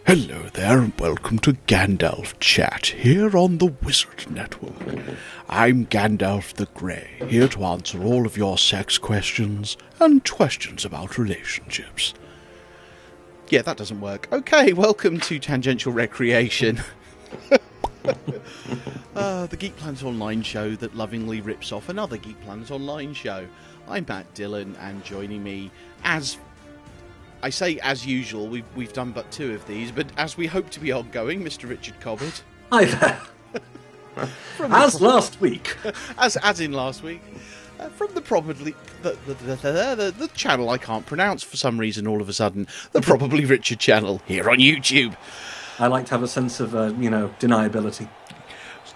Hello there and welcome to Gandalf Chat here on the Wizard Network. I'm Gandalf the Grey, here to answer all of your sex questions and questions about relationships. Yeah, that doesn't work. Okay, welcome to Tangential Recreation. The Geek Planet Online show that lovingly rips off another Geek Planet Online show. I'm Matt Dillon, and joining me as usual, we've done but two of these, but as we hope to be ongoing, Mr. Richard Cobbett. Hi there. Last week. As in last week. From the channel I can't pronounce for some reason all of a sudden. The Probably Richard channel here on YouTube. I like to have a sense of, deniability.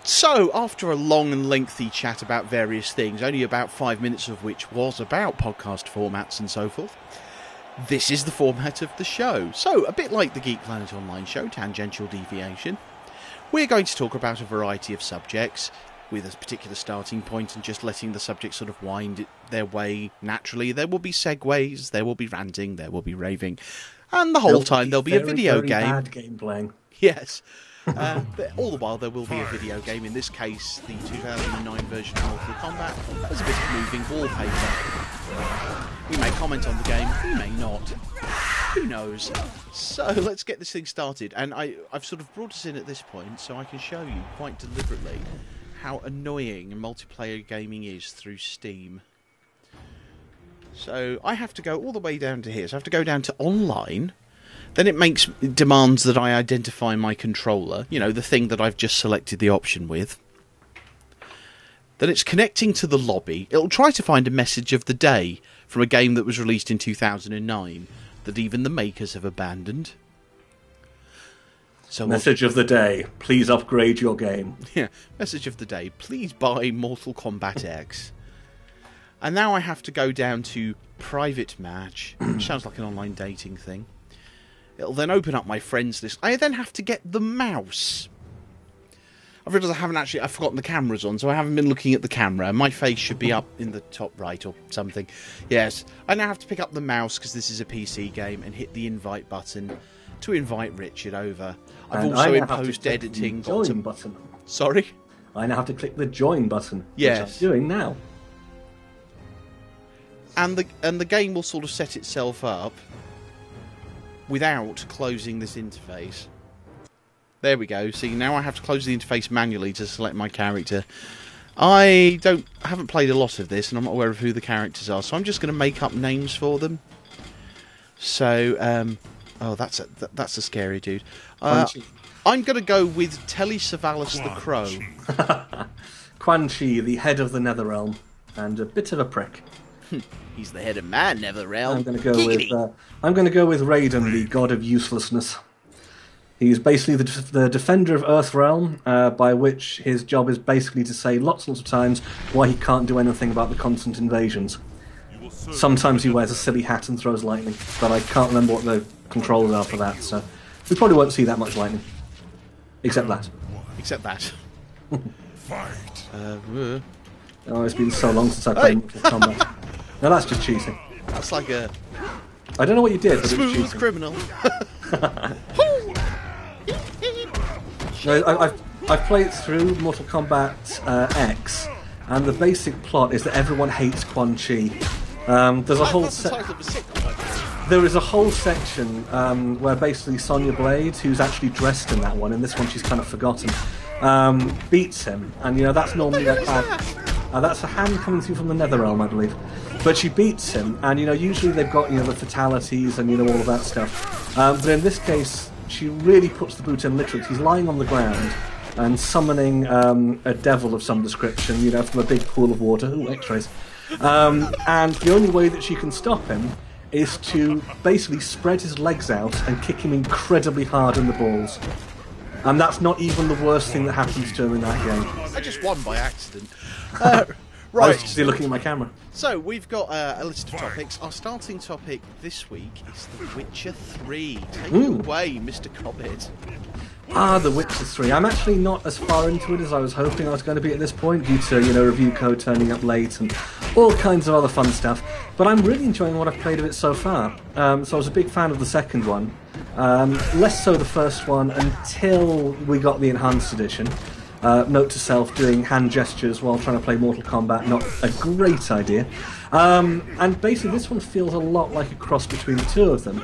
So, after a long and lengthy chat about various things, only about 5 minutes of which was about podcast formats and so forth, this is the format of the show. So, a bit like the Geek Planet Online show, Tangential Deviation, we're going to talk about a variety of subjects with a particular starting point and just letting the subject sort of wind their way naturally. There will be segues, there will be ranting, there will be raving, and the whole time there'll be a video game. Bad game playing. Yes. But all the while there will be a video game, in this case the 2009 version of Mortal Kombat. There's a bit of moving wallpaper. We may comment on the game, we may not. Who knows? So let's get this thing started. And I've sort of brought us in at this point so I can show you quite deliberately how annoying multiplayer gaming is through Steam. So I have to go all the way down to here. So I have to go down to online. Then it demands that I identify my controller, you know, the thing that I've just selected the option with. Then it's connecting to the lobby. It'll try to find a message of the day from a game that was released in 2009 that even the makers have abandoned. So message of the day, please upgrade your game. Yeah, message of the day, please buy Mortal Kombat X. And now I have to go down to private match, which sounds like an online dating thing. It'll then open up my friends list. I then have to get the mouse. I've realised I've forgotten the camera's on, so I haven't been looking at the camera. My face should be up in the top right or something. Yes, I now have to pick up the mouse, because this is a PC game, and hit the invite button to invite Richard over. I've also in post-editing got join button. Sorry? I now have to click the join button, yes. Which I'm doing now. And the game will sort of set itself up without closing this interface. There we go. See, now I have to close the interface manually to select my character. I haven't played a lot of this, and I'm not aware of who the characters are, so I'm just going to make up names for them. So, that's a scary dude. I'm going to go with Telly Savalas the Crow. Quan, the head of the Netherrealm, and a bit of a prick. He's the head of my Netherrealm. I'm going to go with Raiden, the god of uselessness. He's basically the defender of Earthrealm, by which his job is basically to say lots and lots of times why he can't do anything about the constant invasions. Sometimes he wears a silly hat and throws lightning, but I can't remember what the controls are for that, so we probably won't see that much lightning. Except that. Except that. Fight. Oh, it's been so long since I played Mortal Kombat. No, that's just cheating. That's like a... I don't know what you did, but smooth it's cheating. Criminal. No, I've played through Mortal Kombat X, and the basic plot is that everyone hates Quan. There's a whole there is a whole section where basically Sonya Blade, who's actually dressed in that one, in this one she's kind of forgotten, beats him, and that's normally that's a hand coming through from the Netherrealm, I believe. But she beats him, and usually they've got the fatalities and all of that stuff. But in this case, she really puts the boot in literally. He's lying on the ground and summoning a devil of some description, from a big pool of water. Ooh, X-rays. And the only way that she can stop him is to basically spread his legs out and kick him incredibly hard in the balls. And that's not even the worst thing that happens to him in that game. I just won by accident. Right. I was just looking at my camera. So, we've got a list of topics. Our starting topic this week is The Witcher 3. Take it away, Mr. Cobbett. The Witcher 3. I'm actually not as far into it as I was hoping I was going to be at this point, due to, review code turning up late and all kinds of other fun stuff. But I'm really enjoying what I've played of it so far. So I was a big fan of the second one. Less so the first one until we got the enhanced edition. Note to self, doing hand gestures while trying to play Mortal Kombat, not a great idea. And basically this one feels a lot like a cross between the two of them.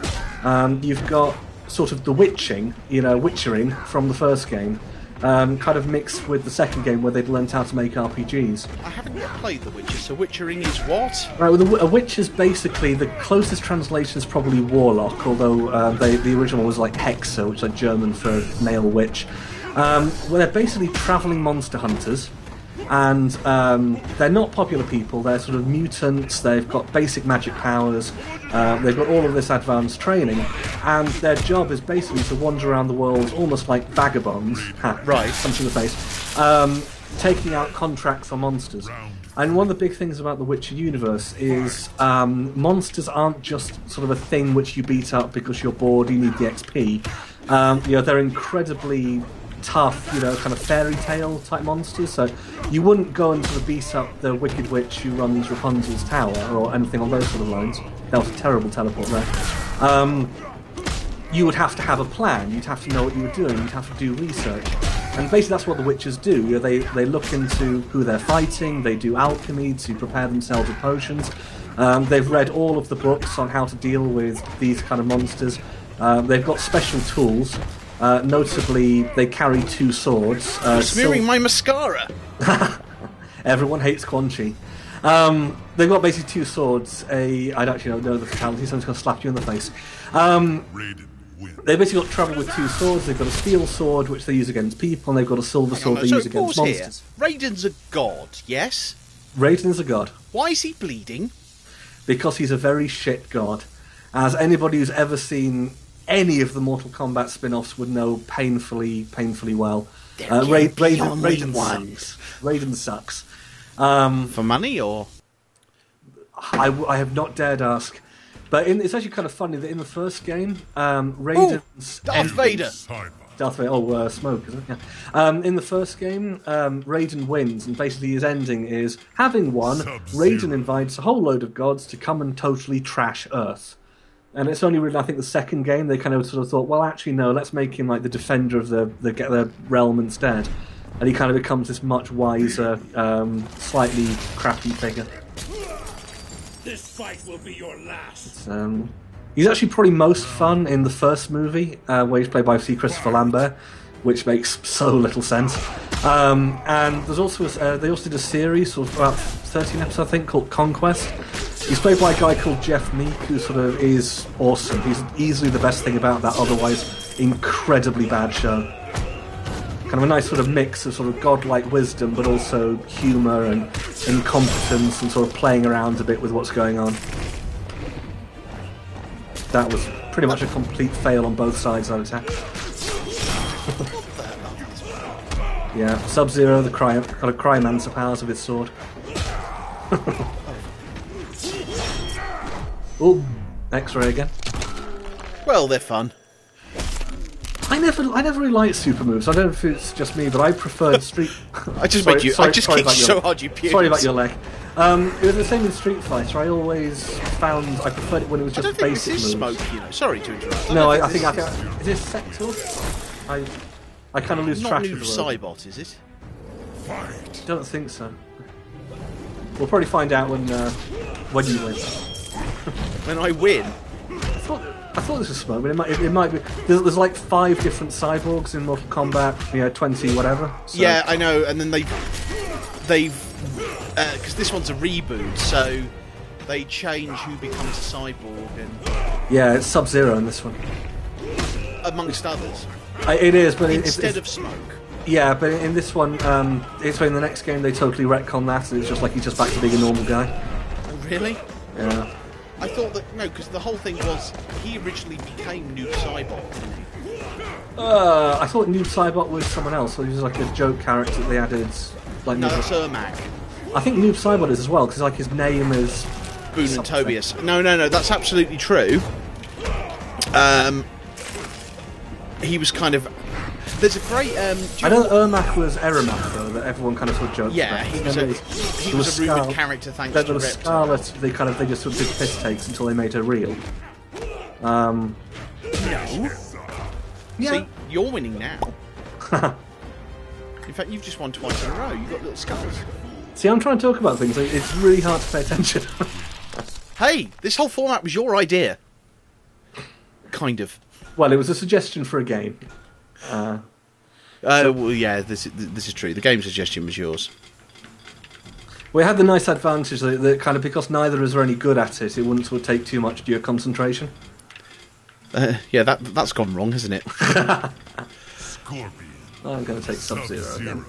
You've got sort of the witchering from the first game, kind of mixed with the second game where they'd learned how to make RPGs. I haven't yet played The Witcher, so witchering is what? Right, well, a witch is basically, the closest translation is probably warlock, although the original was like Hexer, which is like German for male witch. Well, they're basically travelling monster hunters, and they're not popular people. They're sort of mutants. They've got basic magic powers. They've got all of this advanced training, and their job is basically to wander around the world almost like vagabonds. Right. Punch in the face. Taking out contracts on monsters. And one of the big things about the Witcher universe is monsters aren't just sort of a thing which you beat up because you're bored, you need the XP. They're incredibly tough, kind of fairy tale type monsters. So you wouldn't go and sort of beat up the Wicked Witch who runs Rapunzel's tower or anything on those sort of lines. That was a terrible teleport there. You would have to have a plan. You'd have to know what you were doing. You'd have to do research. And basically that's what the Witchers do. They look into who they're fighting. They do alchemy to prepare themselves with potions. They've read all of the books on how to deal with these kind of monsters. They've got special tools. Notably, they carry 2 swords. Smearing my mascara! Everyone hates Quan Chi. They've got basically 2 swords. I don't actually know the fatality, so I'm just going to slap you in the face. They've basically got trouble with 2 swords. They've got a steel sword, which they use against people, and they've got a silver sword they use against monsters. Raiden's a god, yes? Raiden's a god. Why is he bleeding? Because he's a very shit god. As anybody who's ever seen any of the Mortal Kombat spin-offs would know painfully well. Raiden sucks. For money, or? I have not dared ask. But it's actually kind of funny that in the first game, Raiden's... Darth Vader! Darth Vader, smoke, isn't it? Yeah. In the first game, Raiden wins, and basically his ending is, having won, Raiden invites a whole load of gods to come and totally trash Earth. And it's only really, I think, the second game they kind of sort of thought, well, actually, no, let's make him like the defender of the realm instead. And he kind of becomes this much wiser, slightly crappy figure. This fight will be your last. He's actually probably most fun in the first movie, where he's played by Christopher Lambert, which makes so little sense. And there's also they also did a series of about 13 episodes, I think, called Conquest. He's played by a guy called Jeff Meek, who sort of is awesome. He's easily the best thing about that otherwise incredibly bad show. Kind of a nice sort of mix of sort of godlike wisdom, but also humour and incompetence and sort of playing around a bit with what's going on. That was pretty much a complete fail on both sides, I would say. Yeah, Sub-Zero, got a Cryomancer powers with his sword. Oh, X-ray again. Well, they're fun. I never really liked super moves. I don't know if it's just me, but I preferred Street. I just kicked you so hard you puked. Sorry about your leg. It was the same in Street Fighter. I always found I preferred it when it was just basic moves. This is smoke, Sorry to interrupt. No, I think is this Sector? I kind of lose track of the word. Not Cybot, is it? Fight. Don't think so. We'll probably find out when you win. When I win. I thought this was smoke, but it might be. There's like 5 different cyborgs in Mortal Kombat, 20 whatever. So. Yeah, I know, and then they've because this one's a reboot, so they change who becomes a cyborg, and yeah, it's Sub-Zero in this one, amongst others. It is, but instead of smoke. Yeah, but in this one, it's in the next game they totally retcon that, and it's just like he's just back to being a normal guy. Oh, really? Yeah. I thought that because the whole thing was he originally became Noob Saibot. I thought Noob Saibot was someone else. So he was like a joke character that they added. Like no, that's Ermac. I think Noob Saibot is as well because like his name is Boone and Tobias. No, that's absolutely true. He was kind of. There's a great. I know Ermac was Ermac though, that everyone kind of sort of joked about. Yeah, he was a rumoured character thanks to Scarlet. They just sort of did piss takes until they made her real. No. Yeah. See, you're winning now. In fact, you've just won twice in a row. You've got little skulls. See, I'm trying to talk about things. It's really hard to pay attention. Hey, this whole format was your idea. Kind of. Well, it was a suggestion for a game. Well, yeah, this is true. The game suggestion was yours. We had the nice advantage that kind of, because neither of us are any good at it, it wouldn't sort of take too much of your concentration. Yeah, that's gone wrong, hasn't it? Scorpion. I'm going to take Sub-Zero again.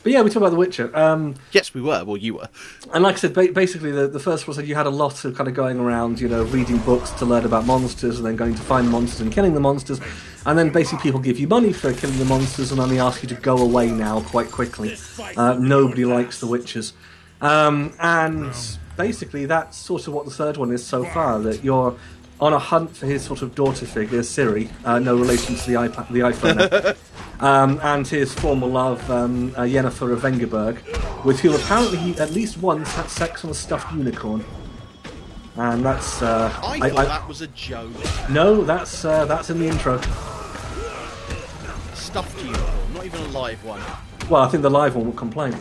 But yeah, we talked about The Witcher. Yes, we were. Well, you were. And like I said, basically the first was that you had a lot of kind of going around, reading books to learn about monsters, and then going to find monsters and killing the monsters. And then basically people give you money for killing the monsters, and then they ask you to go away now quite quickly. Nobody likes the Witchers. And basically that's sort of what the third one is so far, that you're on a hunt for his sort of daughter figure, Ciri, no relation to the iPhone, and his former love, Yennefer of Vengerberg, with whom apparently he at least once had sex on a stuffed unicorn. And that's... I thought that was a joke. No, that's in the intro. A stuffed unicorn, not even a live one. Well, I think the live one would complain.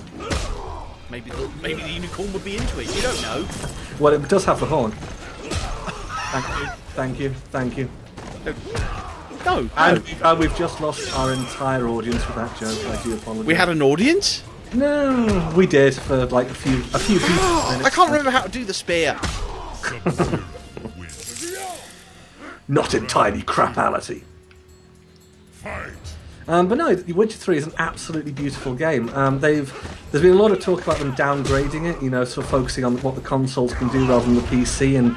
Maybe the unicorn would be into it, you don't know. Well, it does have the horn. Thank you. No. And we've just lost our entire audience with that joke. I do apologise. We had an audience? No, we did for like a few people. I can't remember how to do the spear. Not entirely crapality. Fight. But no, Witcher 3 is an absolutely beautiful game. There's been a lot of talk about them downgrading it, sort of focusing on what the consoles can do rather than the PC, and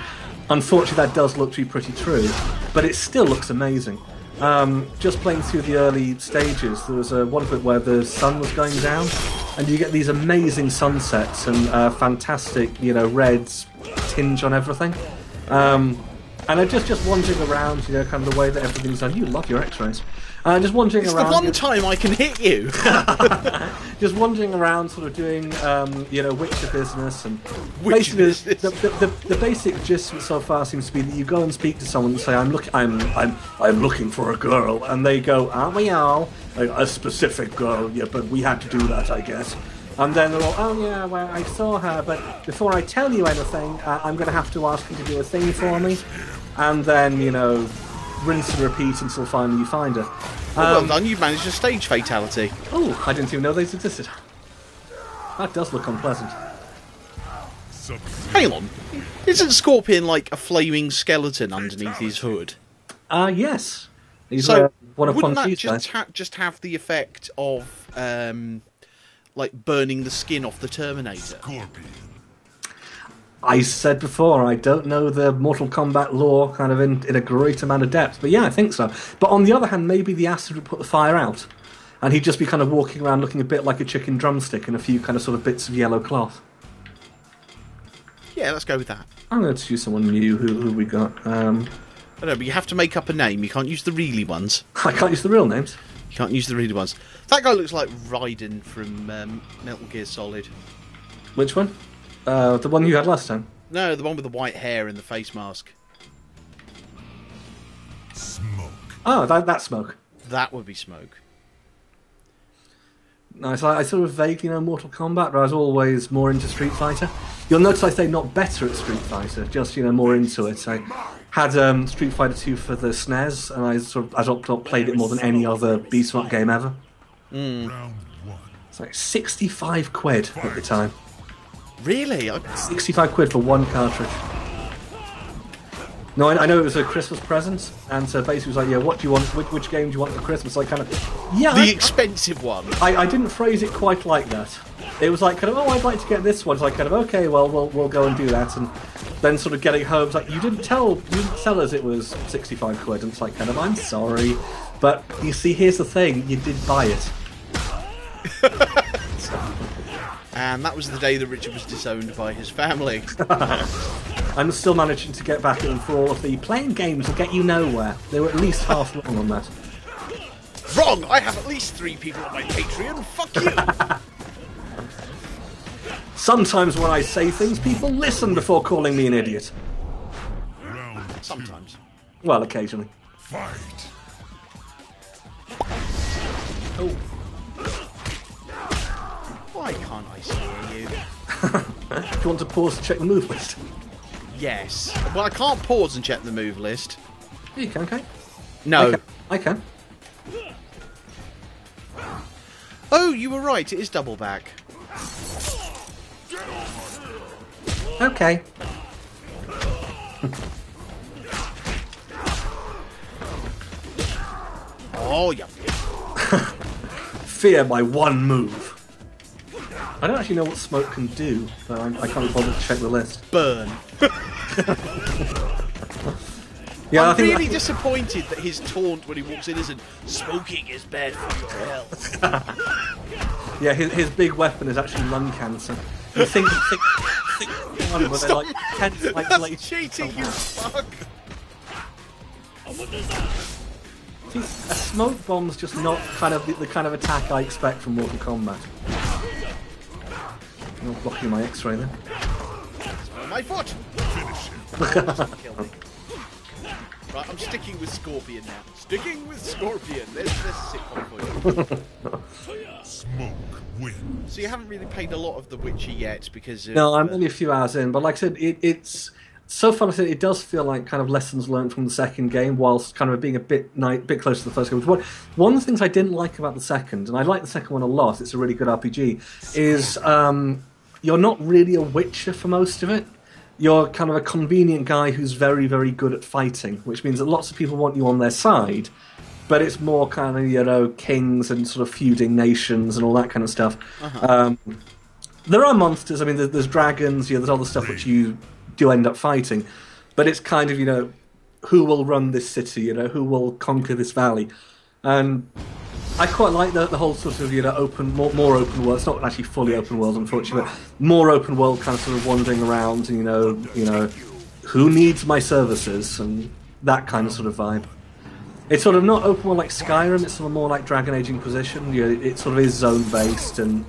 unfortunately that does look to be pretty true, but it still looks amazing. Just playing through the early stages, there was one of it where the sun was going down, and you get these amazing sunsets and fantastic, red tinge on everything. And I'm just wandering around, kind of the way that everything's done. You love your X-rays. Just wandering it's around. It's the one time I can hit you. Just wandering around, sort of doing, Witcher business, and Witcher basically business. the basic gist so far seems to be that you go and speak to someone and say, I'm looking for a girl, and they go, aren't we all? A specific girl, yeah, but we had to do that, I guess. And then they're all, oh yeah, well, I saw her, but before I tell you anything, I'm going to have to ask you to do a thing for me. And then, rinse and repeat until finally you find her. Well done, you've managed a stage fatality. Oh, I didn't even know these existed. That does look unpleasant. Hang on, isn't Scorpion like a flaming skeleton underneath his hood? Yes. He's So, one of wouldn't Quan that Chi's just have the effect of, like, burning the skin off the Terminator? Scorpion. I said before, I don't know the Mortal Kombat lore kind of in a great amount of depth, but yeah, I think so. But on the other hand, maybe the acid would put the fire out, and he'd just be kind of walking around looking a bit like a chicken drumstick in a few kind of sort of bits of yellow cloth. Yeah, let's go with that. I'm going to choose someone new. Who we got? I know, but you have to make up a name. You can't use the really ones. I can't use the real names. You can't use the really ones. That guy looks like Raiden from Metal Gear Solid. Which one? The one you had last time? No, the one with the white hair and the face mask. Smoke. Oh, that's Smoke. That would be Smoke. Nice. I sort of vaguely know Mortal Kombat, but I was always more into Street Fighter. You'll notice I say not better at Street Fighter, just more into it. I had Street Fighter 2 for the SNES, and I played it more than any other beat 'em up game ever. Round one. It's like 65 quid at the time. Really? 65 quid for one cartridge. No, I know it was a Christmas present, and so basically it was like, yeah, what do you want? Which game do you want for Christmas? I kind of, yeah. The expensive one. I didn't phrase it quite like that. It was like kind of, oh, I'd like to get this one. It's like kind of, okay, well, we'll go and do that, and then sort of getting home, it's like you didn't tell us it was 65 quid, and it's like kind of, I'm sorry, but you see, here's the thing, you did buy it. And that was the day that Richard was disowned by his family. I'm still managing to get back at them for all of the playing games will get you nowhere. They were at least half wrong on that. Wrong! I have at least 3 people on my Patreon. Fuck you! Sometimes when I say things, people listen before calling me an idiot. Round Sometimes. Well, occasionally. Fight. Oh. Why can't I see you? Do you want to pause to check the move list? Yes. Well, I can't pause and check the move list. Yeah, you can, okay? No. I can. Oh, you were right. It is double back. Okay. Oh, yeah. Fear my one move. I don't actually know what smoke can do, but I can't bother to check the list. Burn. Yeah, I'm I think really disappointed that his taunt when he walks in isn't "smoking is bad for your health." yeah, his big weapon is actually lung cancer. You think one, but they're like 10 spikes That's later. cheating, you fuck. See, a smoke bomb's just not kind of the kind of attack I expect from Mortal Kombat. I'm not blocking my X-ray then. My foot. Kill me. Right, I'm sticking with Scorpion now. Sticking with Scorpion. There's a sitcom for you. Smoke wins. So you haven't really played a lot of The Witcher yet because of, No, I'm only a few hours in, but like I said, it's so far. I said it does feel like kind of lessons learned from the second game, whilst kind of being a bit closer to the first game. One of the things I didn't like about the second, and I like the second one a lot, it's a really good RPG, is you're not really a Witcher for most of it. You're kind of a convenient guy who's very, very good at fighting, which means that lots of people want you on their side, but it's more kind of, you know, kings and sort of feuding nations and all that kind of stuff. Uh-huh. There are monsters, I mean, there's dragons, there's other stuff which you do end up fighting, but it's kind of, you know, who will run this city, you know, who will conquer this valley. And I quite like the whole sort of, you know, more open world. It's not actually fully open world, unfortunately, but more open world kind of sort of wandering around, and, you know, who needs my services, and that kind of sort of vibe. It's sort of not open world like Skyrim, it's sort of more like Dragon Age Inquisition. You know, it sort of is zone-based, and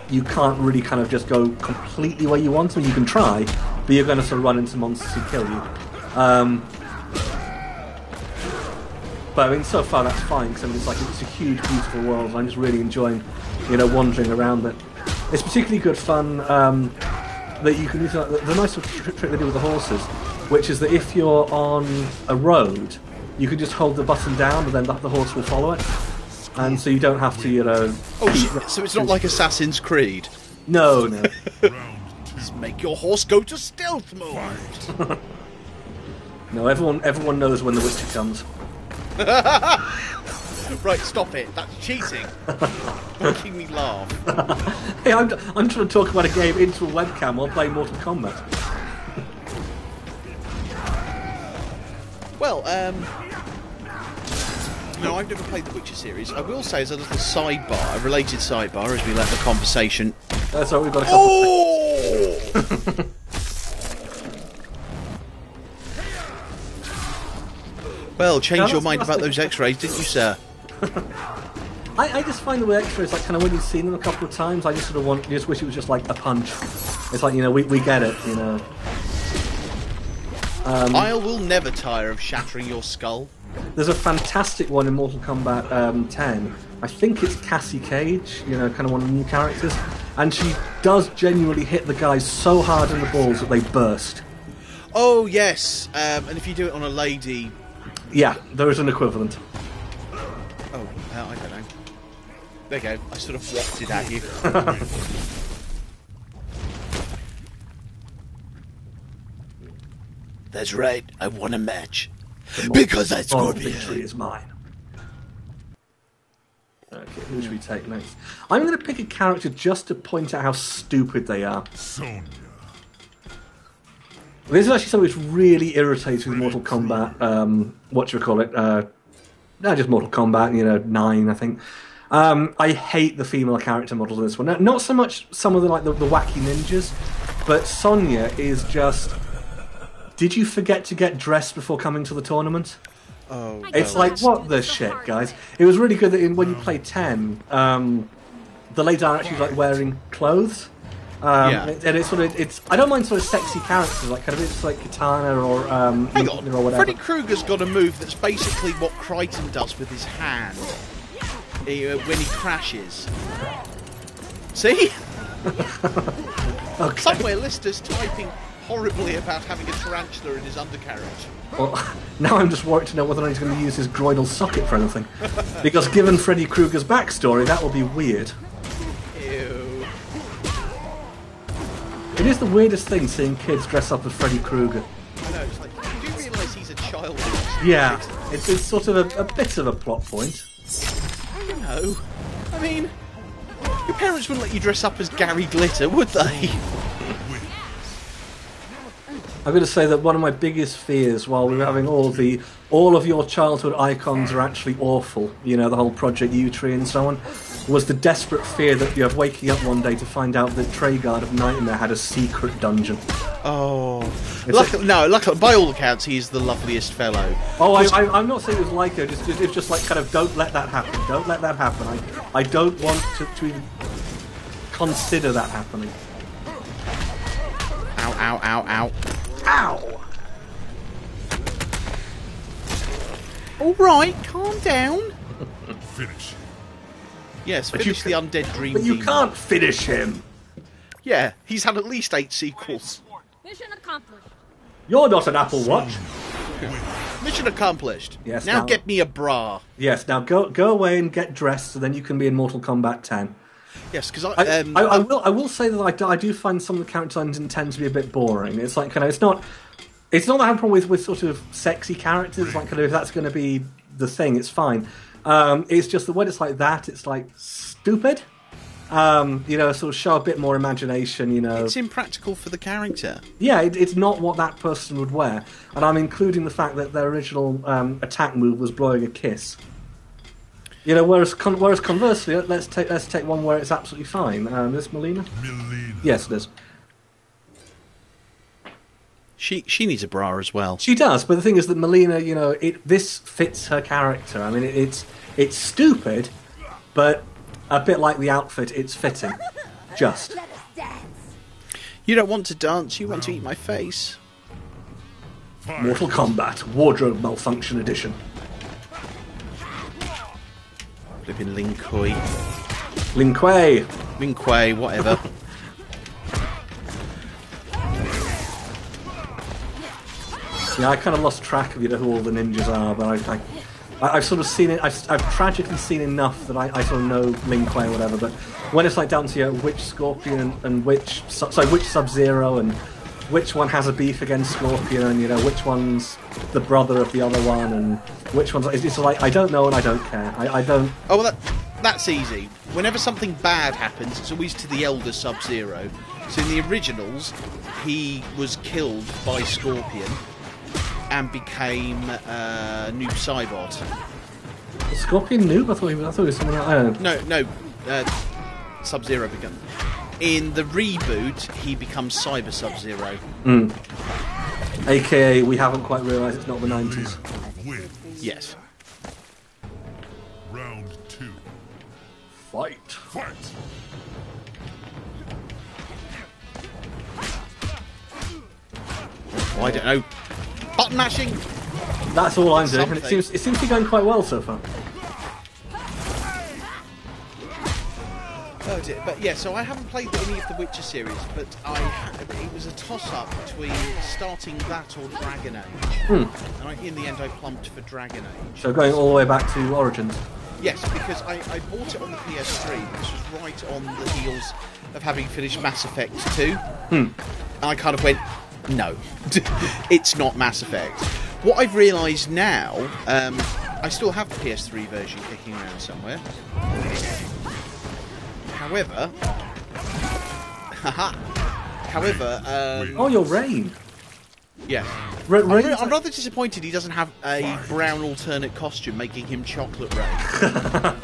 you can't really kind of just go completely where you want to. You can try, but you're going to sort of run into monsters who kill you. But I mean, so far that's fine, because I mean, it's a huge, beautiful world, and I'm just really enjoying, you know, wandering around it. It's particularly good fun that you can use the nice sort of trick they do with the horses, which is that if you're on a road, you can just hold the button down, and then the horse will follow it, and so you don't have to, you know. Oh shit! So it's not like Assassin's Creed. No. Just make your horse go to stealth mode. No, everyone knows when the Witcher comes. Right, stop it. That's cheating. Making me laugh. Hey, I'm trying to talk about a game into a webcam while playing Mortal Kombat. Well, no, I've never played the Witcher series. I will say as a little sidebar, a related sidebar, as we let the conversation... That's all, we've got a couple... Oh! Well, change your mind about those X-rays, didn't you, sir? I just find the way X-rays, like, kind of when you've seen them a couple of times, I just sort of just wish it was just like a punch. It's like, you know, we get it, you know. I will never tire of shattering your skull. There's a fantastic one in Mortal Kombat 10. I think it's Cassie Cage, you know, kind of one of the new characters, and she does genuinely hit the guys so hard in the balls that they burst. Oh yes, and if you do it on a lady. Yeah, there is an equivalent. Oh, I don't know. There you go. I sort of wafted at you. That's right. I won a match. Because I Scorpion. Victory is mine. Okay, who should we take next? I'm going to pick a character just to point out how stupid they are. Sonya. This is actually something which really irritates with Mortal Kombat. What do you call it? No, just Mortal Kombat. You know, 9, I think. I hate the female character models in this one. Now, not so much some of the wacky ninjas, but Sonya is just. Did you forget to get dressed before coming to the tournament? Oh, It's like, what the shit, guys? It was really good that when you play 10, the lady are actually like wearing clothes. And it's sort of I don't mind sort of sexy characters like kind of it's like Katana or Hang on, or whatever. Freddy Krueger's got a move that's basically what Crichton does with his hand when he crashes. See? Okay. Somewhere Lister's typing horribly about having a tarantula in his undercarriage. Well, now I'm just worried to know whether or not he's going to use his groinal socket for anything. Because given Freddy Krueger's backstory, that will be weird. Ew. It is the weirdest thing seeing kids dress up as Freddy Krueger. I know, it's like, do you realise he's a child? Yeah, it's sort of a bit of a plot point. No. I mean, your parents wouldn't let you dress up as Gary Glitter, would they? I'm going to say that one of my biggest fears while we were having all of your childhood icons are actually awful, you know, the whole Project U tree and so on, was the desperate fear that you're waking up one day to find out that Treguard of Nightmare had a secret dungeon. Oh. Luckily, by all accounts, he's the loveliest fellow. Oh, I'm not saying it was like it, it's just like kind of don't let that happen, don't let that happen. I don't want to even consider that happening. Ow, ow, ow, ow. Ow! Alright, calm down. Finish. Yes, finish the undead dream. But you demon. can't finish him! Yeah, he's had at least 8 sequels. Mission accomplished. You're not an Apple Watch! Mission accomplished. Yes, now now- get me a bra. Yes, now go away and get dressed so then you can be in Mortal Kombat 10. Yes, because I will say that I do find some of the character designs tend to be a bit boring. It's like kind of it's not that I have a problem with sort of sexy characters. It's like kind of if that's going to be the thing, it's fine. It's just that when it's like that, it's like stupid. You know, sort of show a bit more imagination. You know, it's impractical for the character. yeah, it's not what that person would wear, and I'm including the fact that their original attack move was blowing a kiss. You know, whereas conversely, let's take one where it's absolutely fine. Is this Melina? Melina. Yes, it is. She needs a bra as well. She does, but the thing is that Melina, you know, this fits her character. I mean, it's stupid, but a bit like the outfit, it's fitting. Just. Let us dance. You don't want to dance, you want to eat my face. Mortal Kombat Wardrobe Malfunction Edition. Flipping Lin Kuei. Lin Kuei. Lin Kuei, whatever. Yeah, I kind of lost track of who all the ninjas are, but I've sort of seen it. I've tragically seen enough that I sort of know Lin Kuei or whatever. But when it's like down to which Scorpion and which Sub-Zero and which one has a beef against Scorpion and which one's the brother of the other one and which one's it's like I don't know and I don't care. I don't. Oh well, that's easy. Whenever something bad happens, it's always to the elder Sub-Zero. So in the originals, he was killed by Scorpion and became Noob Saibot. Scorpion Noob? I thought he was someone else. I don't know. No, Sub-Zero became. In the reboot, he becomes Cyber Sub-Zero. AKA, we haven't quite realised it's not the 90s. Win. Yes. Round 2. Fight. Fight. Oh, I don't know. Button mashing. That's all I'm doing, and Something. it seems to be going quite well so far. Oh dear. But yeah, so I haven't played any of the Witcher series, but it was a toss-up between starting that or Dragon Age. And in the end, I plumped for Dragon Age. So going all the way back to Origins. Yes, because I bought it on the PS3, which was right on the heels of having finished Mass Effect 2. And I kind of went, no, it's not Mass Effect. What I've realised now, I still have the PS3 version kicking around somewhere. However, Oh, you're Rain. yeah. Rain. I'm rather disappointed he doesn't have a brown alternate costume, making him Chocolate Rain.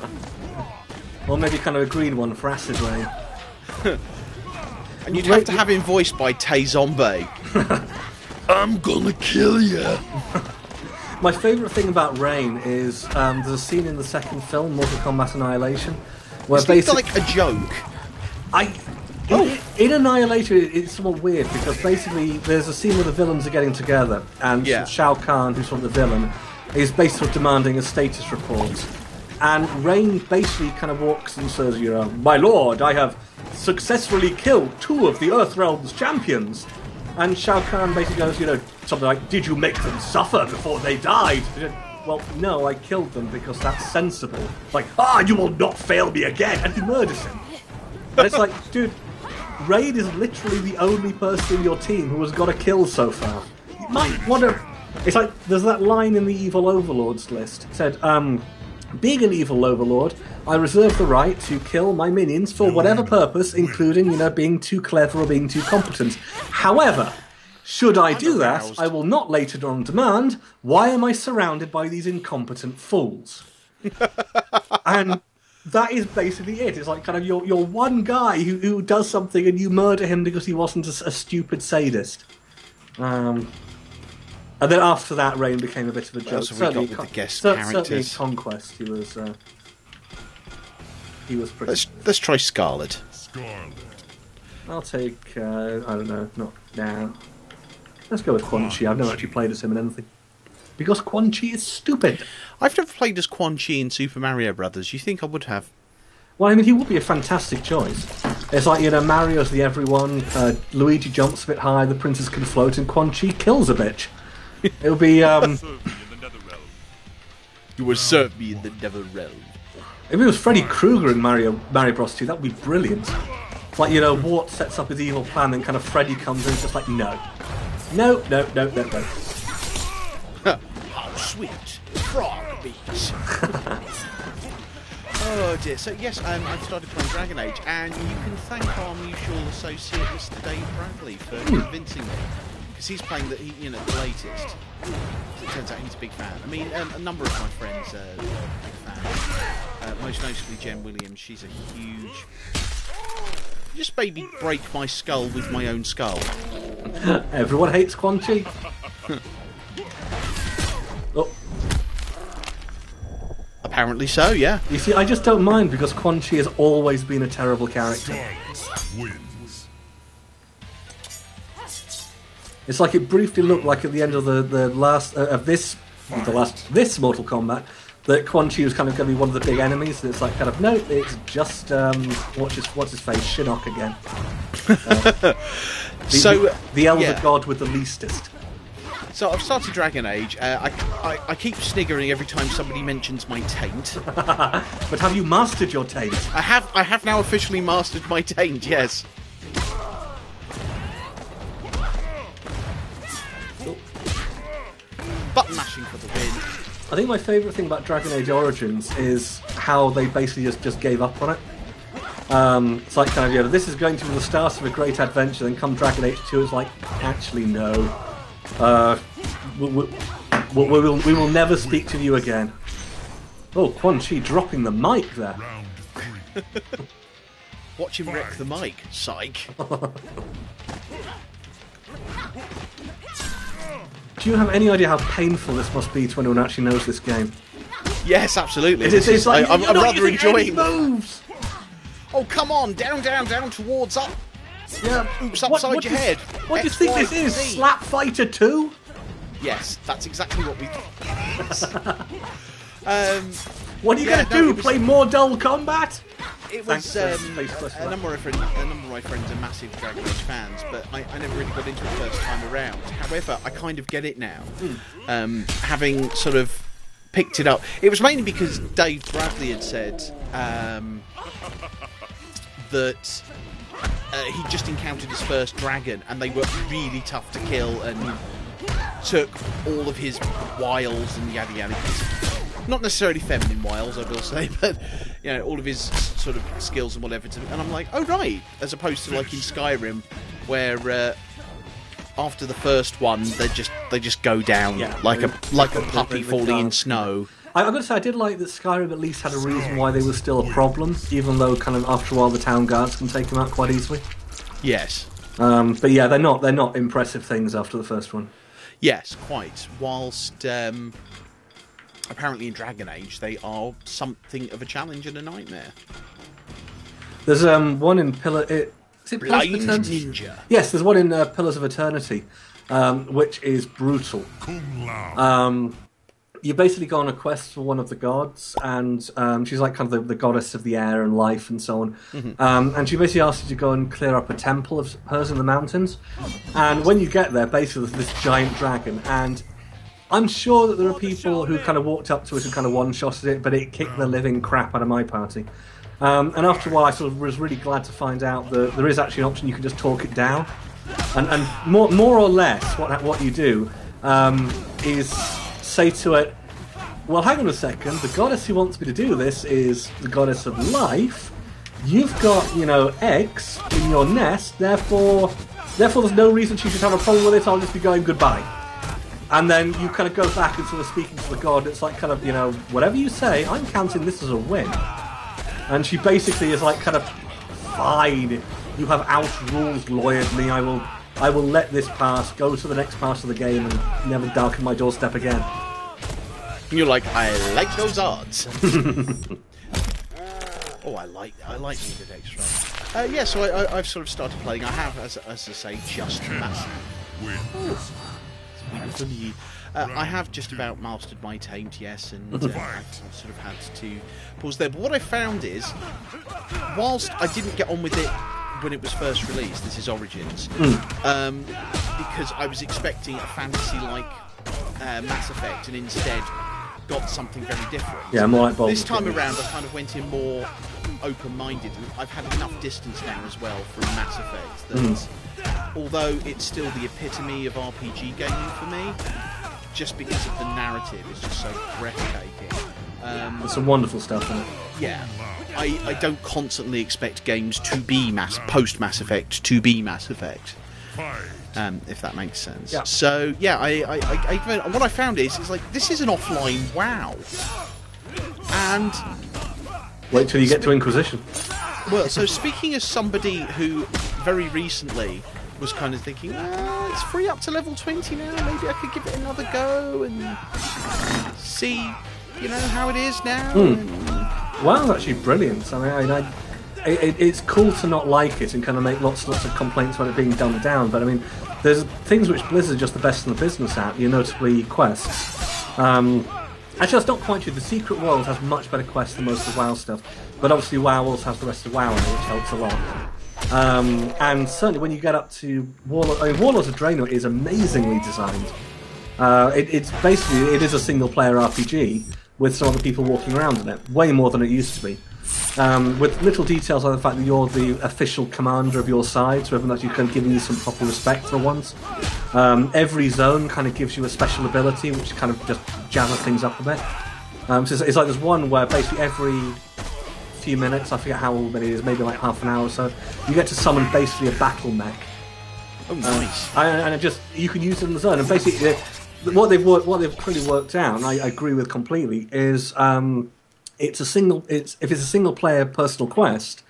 Or maybe kind of a green one for Acid Rain. And you'd have to have him voiced by Tay Zombie. I'm gonna kill you. My favourite thing about Rain is there's a scene in the second film, Mortal Kombat Annihilation, where It's like a joke. In Annihilator, it's somewhat weird because basically there's a scene where the villains are getting together, and Shao Kahn, who's sort of the villain, is basically demanding a status report. And Rain basically kind of walks and says, "My lord, I have successfully killed 2 of the Earthrealm's champions." And Shao Kahn basically goes, something like, "Did you make them suffer before they died?" Well, no, I killed them because that's sensible. Like, you will not fail me again, and he murders him. And it's like, dude, Raid is literally the only person in your team who has got a kill so far. You might want to... It's like, there's that line in the Evil Overlords list. It said, being an evil overlord, I reserve the right to kill my minions for whatever purpose, including, being too clever or being too competent. However, should I do that, I will not later on demand, why am I surrounded by these incompetent fools? And that is basically it. It's like kind of you're one guy who does something and you murder him because he wasn't a stupid sadist. And then after that, Rain became a bit of a joke. Certainly Conquest, he was pretty... Let's try Scarlet. I'll take, I don't know, not now. Let's go with Quan Chi. I've never actually played as him in anything. Because Quan Chi is stupid. I've never played as Quan Chi in Super Mario Brothers. You think I would have? Well, I mean, he would be a fantastic choice. It's like, Mario's the everyone, Luigi jumps a bit high, the princess can float, and Quan Chi kills a bitch. It would be, You will serve me in the Nether Realm. If it was Freddy Krueger in Mario Bros 2, that would be brilliant. It's like, Wart sets up his evil plan, and kind of Freddy comes in, just like, no. No. How sweet. Frog beats. Oh dear. So yes, I've started playing Dragon Age, and you can thank our mutual associate, Mr. Dave Bradley, for convincing me. Because he's playing the latest. It turns out he's a big fan. I mean, a number of my friends are big fans. Most notably Jen Williams. She's a huge... Just maybe break my skull with my own skull. Everyone hates Quan Chi. Oh. Apparently so, yeah. You see, I just don't mind because Quan Chi has always been a terrible character. It's like it briefly looked like at the end of this Mortal Kombat that Quan Chi was kind of going to be one of the big enemies. And it's like kind of no, it's just what's his face, Shinnok again. The elder god with the leastest. So I've started Dragon Age. I keep sniggering every time somebody mentions my taint. But have you mastered your taint? I have now officially mastered my taint. Yes. Button mashing for the win. I think my favourite thing about Dragon Age Origins is how they basically just gave up on it. It's like kind of, this is going to be the start of a great adventure, then come Dragon Age 2, it's like, actually no. We will never speak to you again. Oh, Quan Chi dropping the mic there. Watch him wreck the mic, psych. Do you have any idea how painful this must be to anyone who actually knows this game? Yes, absolutely. It's like, I'm rather enjoying moves. Oh, come on, down, towards, up. Yeah. Oops, upside your head. What do you think this is? Slap Fighter 2? Yes, that's exactly what we thought. What are you going to do? Play more dull combat? It was a number of my friends are massive Dragon Age fans, but I never really got into it first time around. However, I kind of get it now, having sort of picked it up. It was mainly because Dave Bradley had said that he just encountered his first dragon, and they were really tough to kill, and took all of his wiles and yada yada. Not necessarily feminine wiles, I will say, but all of his sort of skills and whatever. And I'm like, oh right, as opposed to like in Skyrim, where after the first one they just go down like a puppy falling in snow. I've got to say, I did like that Skyrim at least had a reason why they were still a problem, even though kind of after a while the town guards can take them out quite easily. Yes. But yeah, they're not impressive things after the first one. Yes, quite. Whilst apparently in Dragon Age they are something of a challenge and a nightmare. There's one in Is it Pillars of Blind Eternity? Ninja. Yes, there's one in Pillars of Eternity, which is brutal. You basically go on a quest for one of the gods, and she's like kind of the goddess of the air and life and so on. And she basically asks you to go and clear up a temple of hers in the mountains. And when you get there, basically there's this giant dragon, and I'm sure that there are people who kind of walked up to it and kind of one-shotted it, but it kicked the living crap out of my party. And after a while, I sort of was really glad to find out that there is actually an option you can just talk it down. And more or less, what you do is say to it, well, hang on a second, the goddess who wants me to do this is the goddess of life. You've got, eggs in your nest, therefore there's no reason she should have a problem with it, I'll just be going goodbye. And then you kind of go back and sort of speaking to the god, it's like kind of, whatever you say, I'm counting this as a win. And she basically is like kind of, fine, you have outruled lawyered me, I will let this pass, go to the next part of the game and never darken my doorstep again. You're like, I like those odds. Oh, I like needed extra. Yeah, so I've sort of started playing. I have, as I say, just I have just about mastered my taint, yes, and I've sort of had to pause there. But what I found is, whilst I didn't get on with it when it was first released, this is Origins, because I was expecting a fantasy-like Mass Effect, and instead got something very different. Yeah, more like Baldur's This time Gate. around, I kind of went in more open-minded, and I've had enough distance now as well from Mass Effect that, although it's still the epitome of RPG gaming for me, just because of the narrative, it's just so breathtaking. There's some wonderful stuff in it. Yeah, I don't constantly expect games to be post-Mass Effect to be Mass Effect. If that makes sense. Yeah. So yeah, what I found is like this is an offline WoW, and Wait till you get to Inquisition. well, so speaking as somebody who very recently was kind of thinking, it's free up to level 20 now, maybe I could give it another go and see, how it is now. WoW is actually brilliant. I mean, it's cool to not like it and kind of make lots of complaints about it being dumbed down, but I mean, there's things which Blizzard are just the best in the business at, notably quests. Actually, that's not quite true. The Secret World has much better quests than most of WoW stuff, but obviously WoW also has the rest of WoW in it, which helps a lot. And certainly when you get up to Warlords of Draenor is amazingly designed. It's basically, it is a single-player RPG with some other people walking around in it, way more than it used to be. With little details like the fact that you're the official commander of your side, so everyone actually kind of giving you some proper respect for once. Every zone kind of gives you a special ability, which kind of just jazzes things up a bit. So it's like there's one where basically every few minutes, I forget how many it is, maybe like half an hour or so, you get to summon basically a battle mech. Oh, nice. And it just, you can use it in the zone, and basically what they've clearly worked out, and I agree with completely, is if it's a single player personal quest,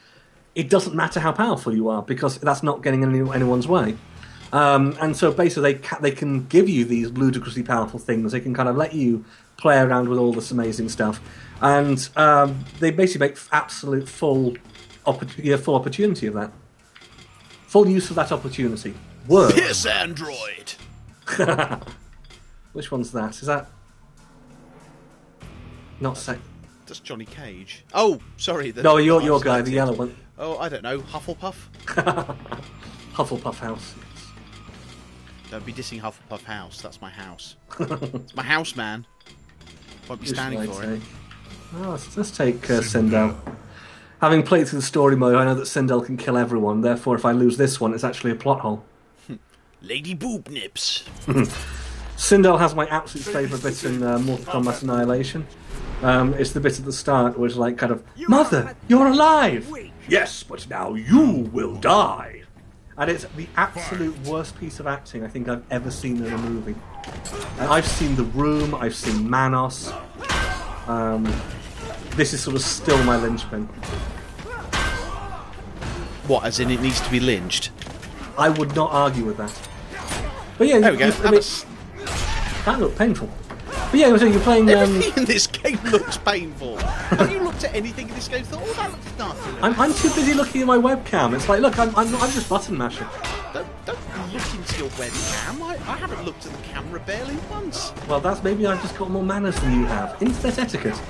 it doesn't matter how powerful you are because that's not getting in anyone's way. And so basically they can give you these ludicrously powerful things. They can kind of let you play around with all this amazing stuff, and they basically make absolute full opportunity of that, full use of that opportunity. Word. Piss Android. Which one's that? Is that not sec? That's Johnny Cage. Oh, sorry. No, your guy, the yellow one. Oh, I don't know. Hufflepuff? Hufflepuff House. Don't be dissing Hufflepuff House. That's my house. It's my house, man. Won't be standing for it. Oh, let's take Sindel. Having played through the story mode, I know that Sindel can kill everyone. Therefore, if I lose this one, it's actually a plot hole. Lady Boob Nips. Sindel has my absolute favourite bit in Mortal Kombat Annihilation. It's the bit at the start where it's like kind of, Mother, you're alive! Yes, but now you will die! And it's the absolute worst piece of acting I think I've ever seen in a movie. I've seen The Room, I've seen Manos. This is sort of still my linchpin. What, as in it needs to be lynched? I would not argue with that. But yeah, there we go. That looked painful. But yeah, so you're playing. Everything in this game looks painful. Have you looked at anything in this game and thought, oh, that looks nasty? I'm too busy looking at my webcam. It's like, look, I'm just button mashing. Don't look into your webcam. I haven't looked at the camera barely once. Well, that's maybe I've just got more manners than you have. Internet etiquette.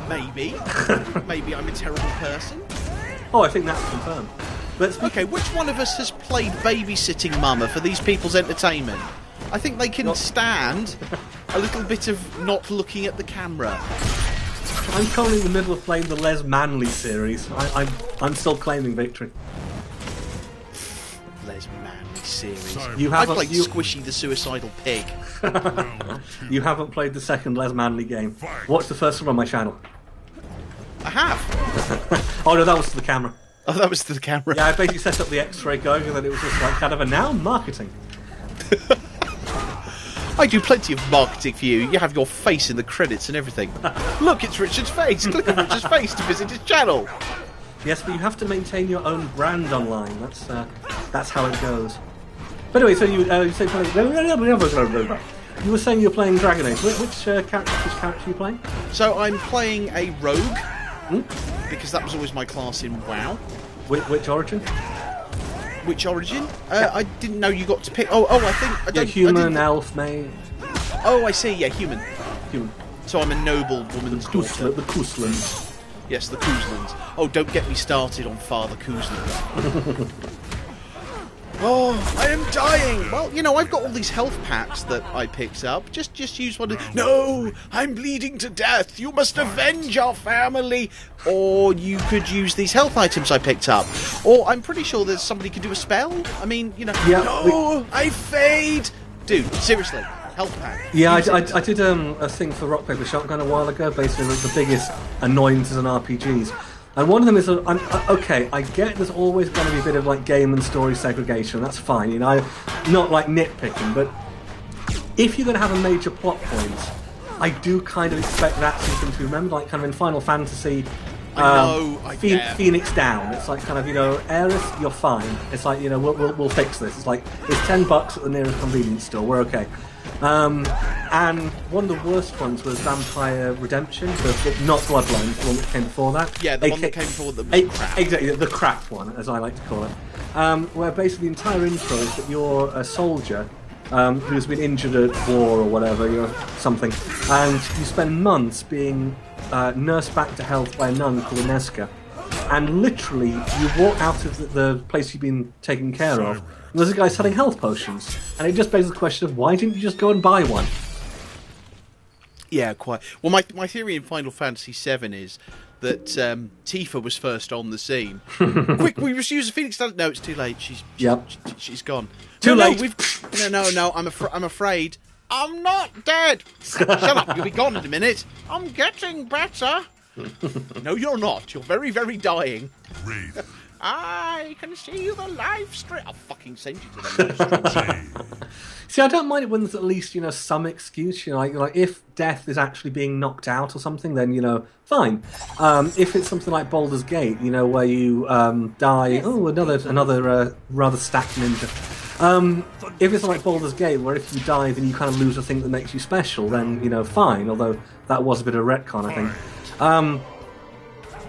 Maybe. Maybe I'm a terrible person. Oh, I think that's confirmed. But okay, which one of us has played babysitting mama for these people's entertainment? I think they can stand a little bit of not looking at the camera. I'm currently in the middle of playing the Les Manley series. I'm still claiming victory. Les Manley series. I played Squishy the Suicidal Pig. You haven't played the second Les Manley game. Watch the first one on my channel. I have. Oh no, that was to the camera. Oh, that was to the camera. Yeah, I basically set up the X-ray going, and then it was just like kind of a now marketing. I do plenty of marketing for you. You have your face in the credits and everything. Look, it's Richard's face. Click on Richard's face to visit his channel. Yes, but you have to maintain your own brand online. That's how it goes. But anyway, so you say you were saying you're playing Dragon Age. Which character are you playing? So I'm playing a rogue because that was always my class in WoW. Which origin? Which origin? I didn't know you got to pick. I think I don't. Human, elf, mage. Oh, I see. Yeah, human. Human. So I'm a noble woman's daughter. The Kuslans. Yes, the Kuslans. Oh, don't get me started on Father Kuzlan. Oh, I am dying. Well, you know, I've got all these health packs that I picked up. Just use one. No, I'm bleeding to death. You must avenge our family. Or you could use these health items I picked up. Or I'm pretty sure that somebody could do a spell. I mean, you know. Yeah, no, I fade. Dude, seriously. Health pack. Yeah, I did a thing for Rock Paper Shotgun a while ago, basically the biggest annoyances in RPGs. And one of them is, okay, I get there's always going to be a bit of like game and story segregation, that's fine, you know, not like nitpicking, but if you're going to have a major plot point, I do kind of expect that something to be remembered, like kind of in Final Fantasy, Phoenix Down, it's like kind of, you know, Aerith, you're fine, it's like, you know, we'll fix this, it's like, it's $10 at the nearest convenience store, we're okay. And one of the worst ones was Vampire Redemption, not Bloodlines, the one that came before that. Yeah, the one that came before that was crap. Exactly, the crap one, as I like to call it. Where basically the entire intro is that you're a soldier who's been injured at war or whatever, you're something, and you spend months being nursed back to health by a nun called Inesca. And literally, you walk out of the place you've been taken care of, and there's a guy selling health potions. And it just begs the question of, why didn't you just go and buy one? Yeah, quite. Well, my theory in Final Fantasy VII is that Tifa was first on the scene. Quick, we must use the Phoenix Down. No, it's too late. She's gone. Too late. No. I'm afraid. I'm not dead. Shut up. You'll be gone in a minute. I'm getting better. No, you're not. You're very, very dying. I can see the live stream. I'll fucking send you to the live stream. See, I don't mind it when there's at least, you know, some excuse. You know, like if death is actually being knocked out or something, then, you know, fine. If it's something like Baldur's Gate, you know, where you die. Oh, another rather stacked ninja. If it's like Baldur's Gate, where if you die, then you kind of lose a thing that makes you special, then, you know, fine. Although that was a bit of a retcon, I think.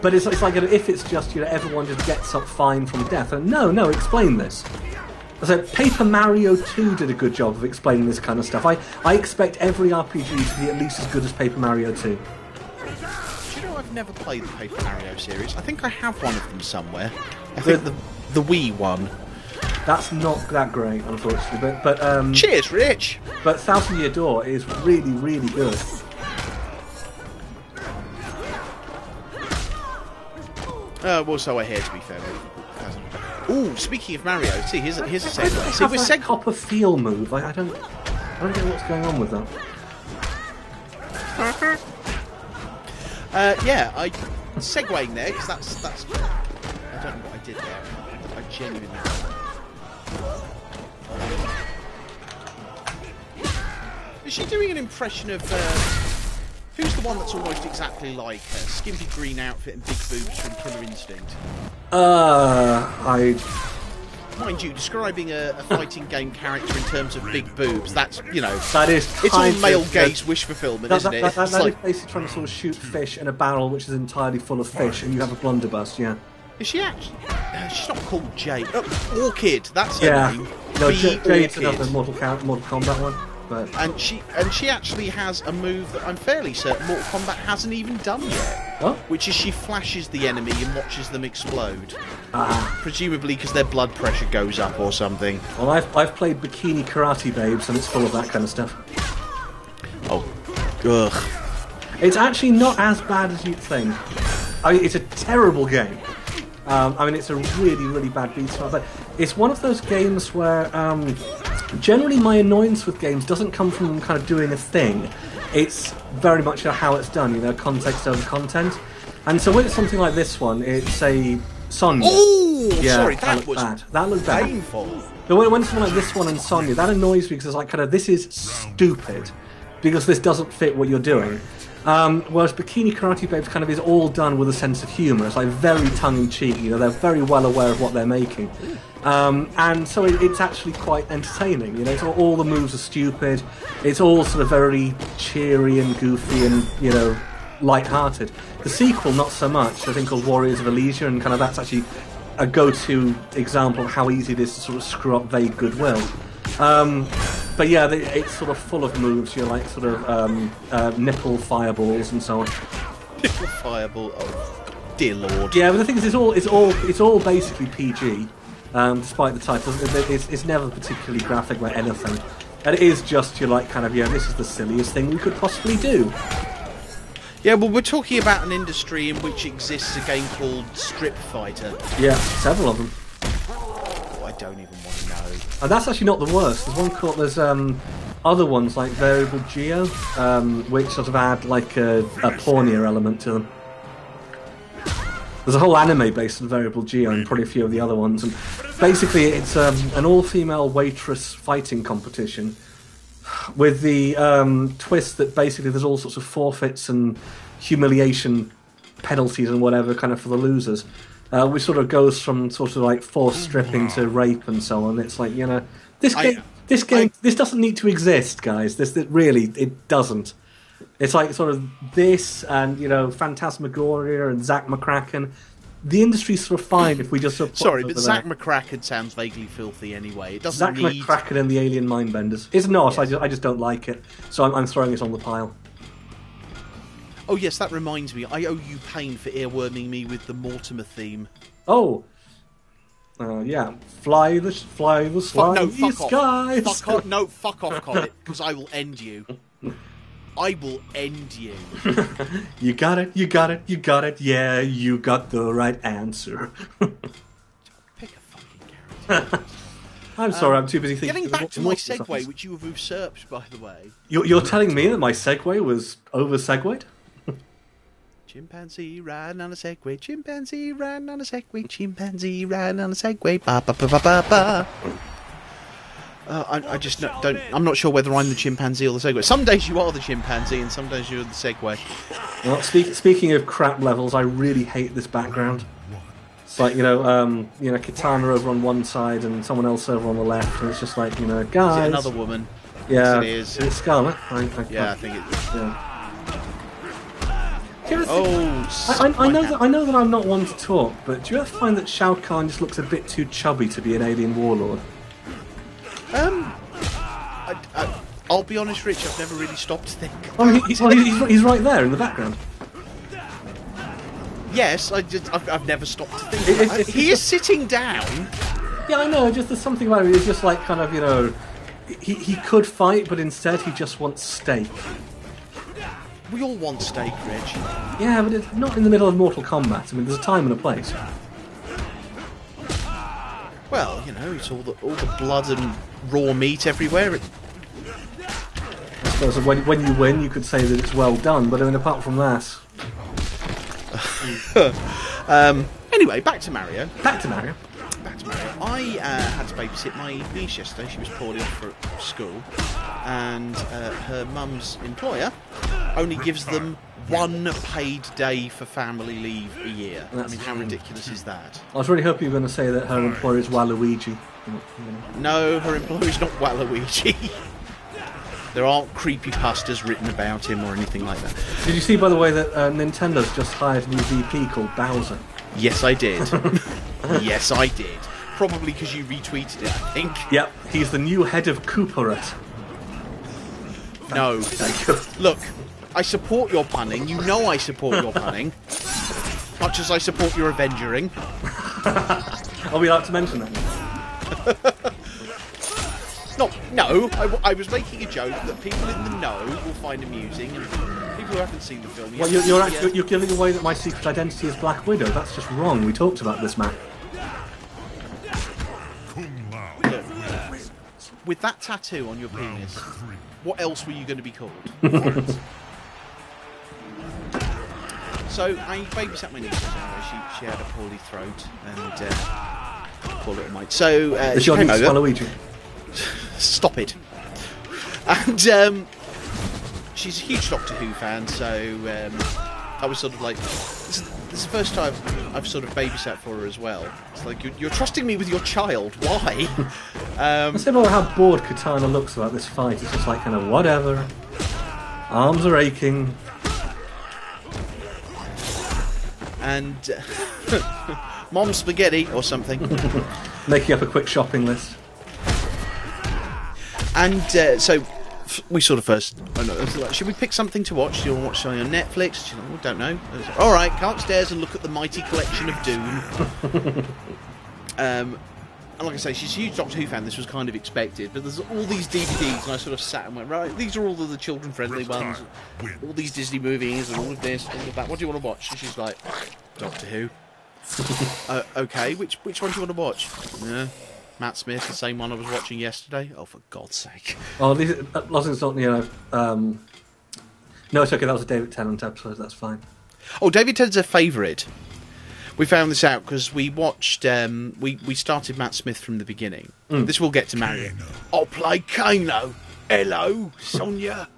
But it's like if it's just, you know, everyone just gets up fine from death. And no, explain this. So Paper Mario 2 did a good job of explaining this kind of stuff. I expect every RPG to be at least as good as Paper Mario 2. Do you know I've never played the Paper Mario series? I think I have one of them somewhere. I think the Wii one. That's not that great, unfortunately. But cheers, Rich! But Thousand Year Door is really, really good. Well, so I hear, to be fair. Ooh, speaking of Mario, see, here's a segue. See, we're copper feel move. I don't get what's going on with that. Yeah, I segueing there because that's. I don't know what I did there. I genuinely. Is she doing an impression of? Who's the one that's almost exactly like her? Skimpy green outfit and big boobs from Killer Instinct. Mind you, describing a fighting game character in terms of big boobs, that's, you know... That is it's all kind male of, gaze wish fulfillment, isn't it? That It's is like, basically trying to sort of shoot fish in a barrel which is entirely full of fish, and you have a blunderbuss, yeah. is she actually... she's not called Jade. Orchid, that's her name. No, Be Jade's Orchid. another Mortal Kombat one. But... And she actually has a move that I'm fairly certain Mortal Kombat hasn't even done yet. What? Which is she flashes the enemy and watches them explode. Ah. Presumably because their blood pressure goes up or something. Well, I've played Bikini Karate Babes, and it's full of that kind of stuff. Oh, ugh. It's actually not as bad as you'd think. I mean, it's a terrible game. I mean, it's a really, really bad beat 'em up. But it's one of those games where generally my annoyance with games doesn't come from them kind of doing a thing. It's very much how it's done, you know, context over content. And so when it's something like this one, it's a Sonya. Oh, yeah, sorry, that was bad. That looked bad. painful. But when it's something like this one and Sonya, that annoys me because it's like, kind of, this is stupid because this doesn't fit what you're doing. Whereas Bikini Karate Babes kind of is all done with a sense of humour. It's like very tongue-in-cheek, you know, they're very well aware of what they're making. And so it's actually quite entertaining, you know, so all the moves are stupid, it's all sort of very cheery and goofy and, you know, light-hearted. The sequel, not so much, I think called Warriors of Elysia, and kind of that's actually a go-to example of how easy it is to sort of screw up vague goodwill. But yeah, it's sort of full of moves. You're like sort of nipple fireballs and so on. Nipple fireball. Oh, dear lord. Yeah, but the thing is, it's all basically PG, despite the title. It's never particularly graphic like anything, and it is just you're like kind of this is the silliest thing we could possibly do. Yeah, well, we're talking about an industry in which exists a game called Strip Fighter. Yeah, several of them. Oh, I don't even want to know. And that's actually not the worst. There's one called. There's other ones like Variable Geo, which sort of add like a pornier element to them. There's a whole anime based on Variable Geo and probably a few of the other ones. And basically, it's an all-female waitress fighting competition with the twist that basically there's all sorts of forfeits and humiliation penalties and whatever kind of for the losers. Which sort of goes from sort of like forced stripping to rape and so on. It's like, you know, this doesn't need to exist, guys. This really, it doesn't. It's like sort of this and, you know, Phantasmagoria and Zack McCracken. The industry's sort of fine if we just sort of... Sorry, but Zack McCracken sounds vaguely filthy anyway. It doesn't Zack need... McCracken and the Alien Mindbenders. It's not, yes. I just don't like it. So I'm throwing it on the pile. Oh yes, that reminds me. I owe you pain for earworming me with the Mortimer theme. Oh, yeah. Fly the sky. Fuck off! No, fuck off, Comet, because I will end you. I will end you. You got it. Yeah, you got the right answer. Pick a fucking character. I'm sorry, I'm too busy thinking. Getting back to my segue, which you have usurped, by the way. You're telling me that my segue was over-segued? Chimpanzee riding on a Segway, chimpanzee riding on a Segway, chimpanzee riding on a Segway, ba ba ba ba ba ba. I just don't. I'm not sure whether I'm the chimpanzee or the Segway. Some days you are the chimpanzee, and some days you're the Segway. Well, speaking of crap levels, I really hate this background. It's like Kitana over on one side and someone else over on the left, and it's just like guys. Is it another woman? Yeah, yes, it is. It's Scarlet. I think it is. Yeah. I know that I'm not one to talk, but do you ever find that Shao Kahn just looks a bit too chubby to be an alien warlord? I'll be honest, Rich. I've never really stopped to think. He's right there in the background. Yes, I've never stopped to think. He is sitting down. Yeah, I know. Just there's something about it. It's just like kind of he could fight, but instead he just wants steak. We all want steak, Rich. Yeah, but it's not in the middle of Mortal Kombat. I mean, there's a time and a place. Well, it's all the blood and raw meat everywhere. I suppose when you win, you could say that it's well done. But I mean, apart from that. Anyway, back to Mario. back to Mario. I had to babysit my niece yesterday. She was poorly off for school, and her mum's employer only gives them 1 paid day for family leave a year. I mean, how ridiculous is that? I was really hoping you were going to say that her employer is Waluigi. No, her employer is not Waluigi. There aren't creepypastas written about him or anything like that. Did you see, by the way, that Nintendo's just hired a new VP called Bowser? Yes, I did. Yes, I did. Probably because you retweeted it, I think. Yep, he's the new head of Kooparet. No. Thank you. Look, I support your punning. You know I support your punning. Much as I support your avengering. Are we allowed to mention that? No, I was making a joke that people in the know will find amusing, and people who haven't seen the film yet. Well, you're giving away that my secret identity is Black Widow. That's just wrong. We talked about this, Matt. Look, with that tattoo on your penis, what else were you going to be called? So I babysat my niece. She had a poorly throat, and poor little mate. So Is she your came niece over. Waluigi? Stop it. And she's a huge Doctor Who fan, so I was sort of like, this is the first time I've sort of babysat for her as well. It's like, you're trusting me with your child, why? Let's about how bored Katana looks about this fight. It's just like, kind of, whatever. Arms are aching. And Mom spaghetti or something. Making up a quick shopping list. And so we sort of first, like, should we pick something to watch? Do you want to watch something on Netflix? She's like, oh, don't know. I was like, all right, come upstairs and look at the mighty collection of Dune. And like I say, she's a huge Doctor Who fan. This was kind of expected, but there's all these DVDs, and I sort of sat and went, right, these are all of the children-friendly ones. All these Disney movies and all of this, all of that. What do you want to watch? And she's like, Doctor Who. Okay, which one do you want to watch? Yeah. Matt Smith, the same one I was watching yesterday. Oh, for God's sake! Oh, these, as long as it's not, no, it's okay. That was a David Tennant episode. That's fine. Oh, David Tennant's a favourite. We found this out because we watched. We started Matt Smith from the beginning. This will get to Mario. I'll play Kano. Hello, Sonia.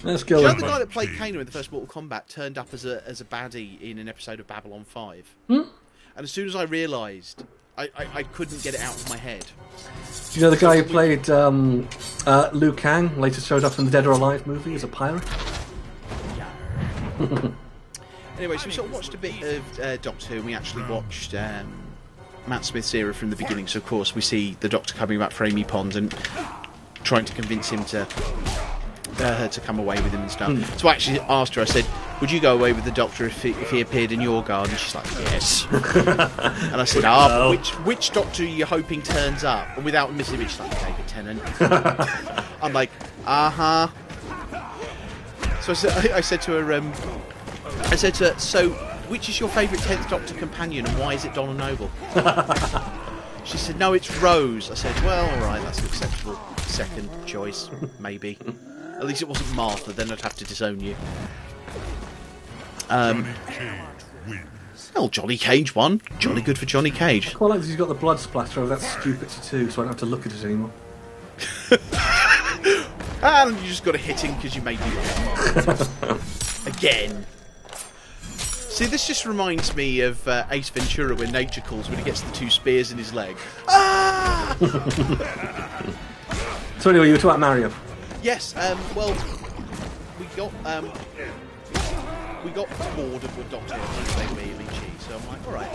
Let's go. Do you know the guy that played Kano in the first Mortal Kombat turned up as a baddie in an episode of Babylon 5? And as soon as I realised, I couldn't get it out of my head. Do you know the guy who played Liu Kang, later showed up in the Dead or Alive movie as a pirate? Anyway, so we sort of watched a bit of Doctor Who, and we actually watched Matt Smith's era from the beginning. So, of course, we see the Doctor coming back for Amy Pond and trying to convince him to come away with him and stuff. So I actually asked her, I said, would you go away with the Doctor if he appeared in your garden? She's like, yes. And I said, which Doctor are you hoping turns up? And without missing it, she's like, David Tennant. I'm like, uh-huh. So I said to her, so which is your favourite 10th Doctor companion and why is it Donna Noble? She said, no, it's Rose. I said, well, all right, that's an acceptable second choice, maybe. At least it wasn't Martha, then I'd have to disown you. Well, Johnny Cage won. Jolly good for Johnny Cage. Quite like that he's got the blood splatter over that stupid tattoo, so I don't have to look at it anymore. And you just got to hit him because you made me laugh. Again. See, this just reminds me of Ace Ventura when nature calls when he gets the 2 spears in his leg. Ah! So anyway, you were talking about Mario. Yes, well, we got bored of what Doctor Who was playing me and Chi, so I'm like, alright,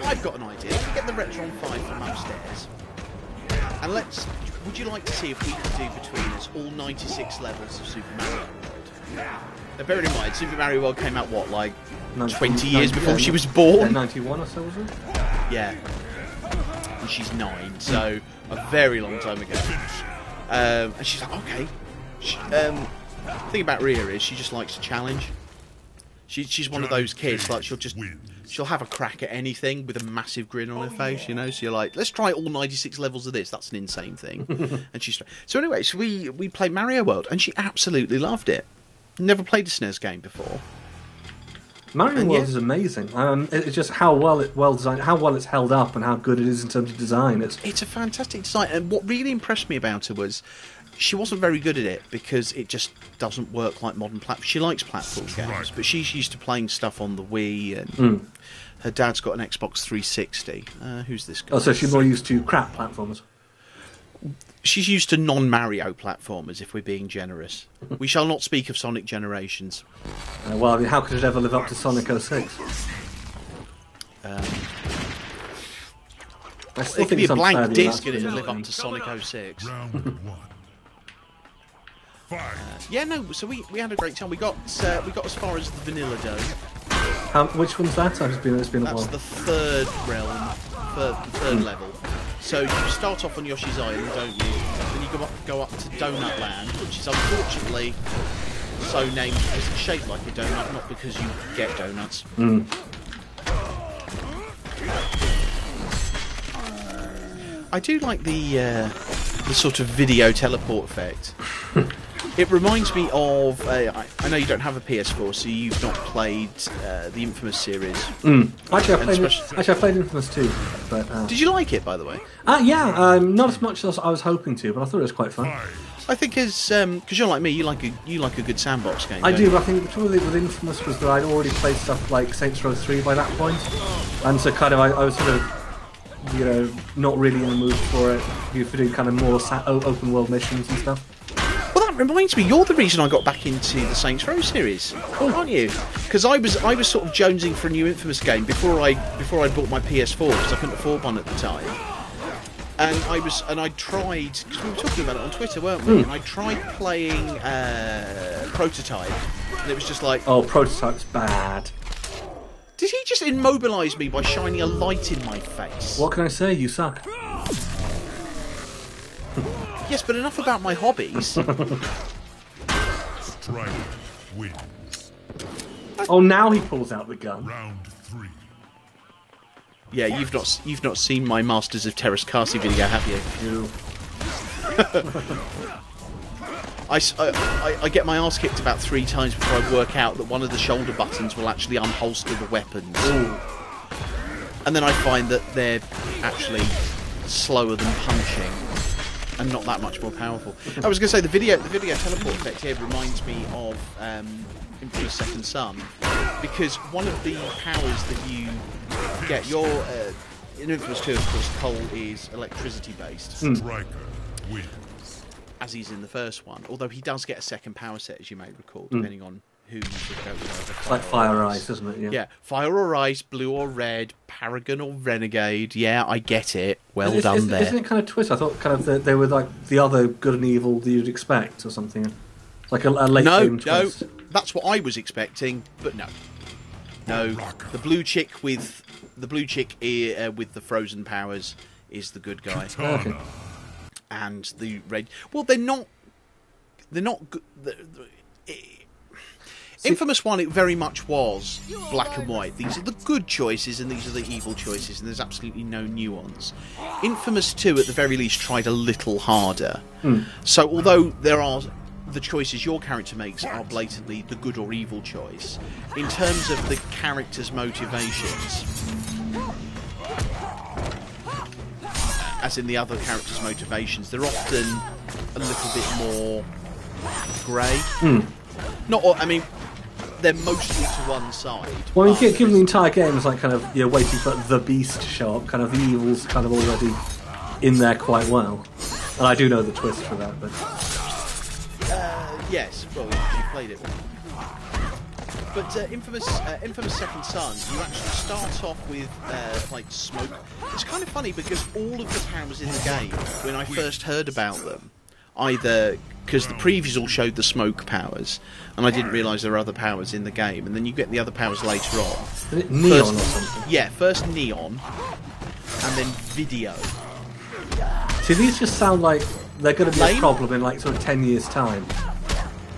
I've got an idea. Let's get the Retron 5 from upstairs, and would you like to see if we could do between us all 96 levels of Super Mario World? Now, bearing in mind, Super Mario World came out, 20 years before she was born? Yeah, 91 or so, was it? Yeah. And she's 9, so a very long time ago. And she's like, okay. The thing about Rhea is she just likes a challenge. She's one of those kids, like she'll have a crack at anything with a massive grin on her face, you know. So you're like, let's try all 96 levels of this. That's an insane thing. And so anyway, so we played Mario World, and she absolutely loved it. Never played a SNES game before. Mario And World yeah. is amazing. It's just how well designed, how well it's held up, and how good it is in terms of design. It's a fantastic design, and what really impressed me about her was she wasn't very good at it because it just doesn't work like modern platform. She likes platform games, but she's used to playing stuff on the Wii, and her dad's got an Xbox 360. Who's this guy? Oh, so she's more used to crap platformers. She's used to non-Mario platformers, if we're being generous. We shall not speak of Sonic Generations. Well, I mean, how could it ever live up to Sonic 06? It could be a blank disc and it'll live up to Sonic 06. Yeah, no. So we had a great time. We got as far as the Vanilla Dome. Which one's that? It's been a while. That's the third realm, third level. So you start off on Yoshi's Island, don't you? Then you go up to Donut Land, which is unfortunately so named as it's shaped like a donut, not because you get donuts. I do like the sort of video teleport effect. It reminds me of... I know you don't have a PS4, so you've not played the Infamous series. Actually, I played Infamous 2. But, Did you like it, by the way? Yeah, not as much as I was hoping to, but I thought it was quite fun. I think because you're like me, you like a good sandbox game. I do, but I think the trouble with Infamous was that I'd already played stuff like Saints Row 3 by that point, and so kind of I was sort of, not really in the mood for it. For doing kind of more open world missions and stuff. Well, that reminds me, you're the reason I got back into the Saints Row series, aren't you? Because I was sort of jonesing for a new Infamous game before I bought my PS4 because I couldn't afford one at the time. And I tried, because we were talking about it on Twitter, weren't we? And I tried playing Prototype, and it was just like... Oh, Prototype's bad. Did he just immobilise me by shining a light in my face? What can I say? You suck. Yes, but enough about my hobbies. Oh, now he pulls out the gun. Round 3. Yeah, you've not seen my Masters of Terrascasi video, have you? I get my arse kicked about 3 times before I work out that one of the shoulder buttons will actually unholster the weapons. Ooh. And then I find that they're actually slower than punching and not that much more powerful. I was going to say the video teleport effect here reminds me of Infamous Second Son, because one of the powers that you get, in Infamous 2, of course, Cole is electricity based. Striker wins. As he's in the first one, although he does get a second power set, as you may recall, depending on who you go with. It's like Fire or Ice, isn't it? Yeah, Fire or Ice, Blue or Red, Paragon or Renegade. Yeah, I get it. Well done there. Isn't it kind of twist? I thought kind of they were like the other good and evil that you'd expect or something. It's like a late game twist. No, that's what I was expecting, but no. The blue chick with the frozen powers is the good guy. Okay. And the red. Well, they're not good. Infamous 1, it very much was black and white. These are the good choices and these are the evil choices, and there's absolutely no nuance. Infamous 2, at the very least, tried a little harder. So although the choices your character makes are blatantly the good or evil choice, in terms of the character's motivations, as in the other characters' motivations, they're often a little bit more grey. They're mostly to one side. Well, I mean, given the entire game is like kind of waiting for the beast to show up, kind of the evil's kind of already in there quite well. And I do know the twist for that, but yes, well, you played it. But Infamous Second Son, you actually start off with like smoke. It's kind of funny because all of the powers in the game, when I first heard about them, either because the previews all showed the smoke powers, and I didn't realise there were other powers in the game, and then you get the other powers later on. Is it neon or something? Yeah, first neon, and then video. See, these just sound like they're going to be a problem in like sort of 10 years' time.